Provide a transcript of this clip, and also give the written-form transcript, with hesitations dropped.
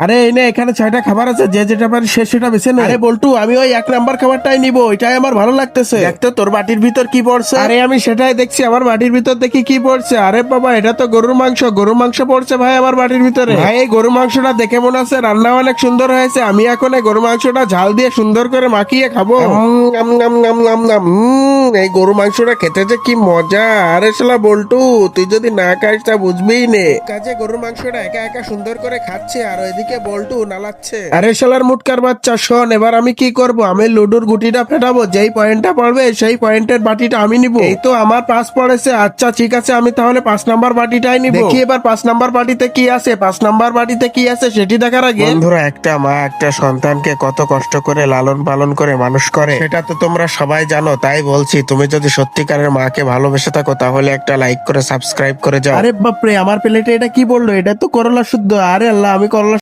আরে এই নে, এখানে 6টা খাবার আছে, যে যেটা পারি সে সেটা বেছে নে। আরে বল্টু, আমি ওই 1 নাম্বার খাবারটাই নিব, ওইটাই আমার ভালো লাগতেছে। দেখতো তোর বাটির ভিতর কি পড়ছে। আরে আমি সেটাই দেখছি, আমার বাটির ভিতর দেখি কি পড়ছে। আরে বাবা, এটা তো গরুর মাংস। গরুর মাংস পড়ছে ভাই আমার বাটির ভিতরে। ভাই এই গরুর মাংসটা দেখে মনে হচ্ছে রান্না অনেক সুন্দর হয়েছে। আমি এখন এই গরুর মাংসটা ঝাল দিয়ে সুন্দর করে মাখিয়ে খাবো। এই গরু মাংসটা খেতে যে কি মজা। আরে শালা বল্টু, তুই যদি না খাইস তা বুঝবিই নে। কাজে গরুর মাংসটা একা একা সুন্দর করে খাচ্ছে আর ওইদিকে বল্টু নালাচ্ছে। আরে শালার মুটকার বাচ্চা, শোন এবার আমি কি করব। আমি লুডুর গুটিটা ফেটাবো, যেই পয়েন্টটা পড়বে সেই পয়েন্টের বাটিটা আমি নিব। এই তো আমার 5 পড়েছে। আচ্ছা ঠিক আছে, আমি তাহলে 5 নাম্বার বাটিটাই নিব। দেখি এবার 5 নাম্বার বাটিতে কি আছে। 5 নাম্বার বাটিতে কি আছে সেটি দেখার আগে বন্ধুরা, একটা মা একটা সন্তানকে কত কষ্ট করে লালন পালন করে মানুষ করে সেটা তো তোমরা সবাই জানো। তাই বলছি, তুমি যদি সত্যিকারের মাকে ভালোবেসে থাকো তাহলে একটা লাইক করে সাবস্ক্রাইব করে যাও। আরে বাপরে, আমার প্লেটে এটা কি বললো? এটা তো করলা শুদ্ধ। আরে আল্লাহ, আমি করলা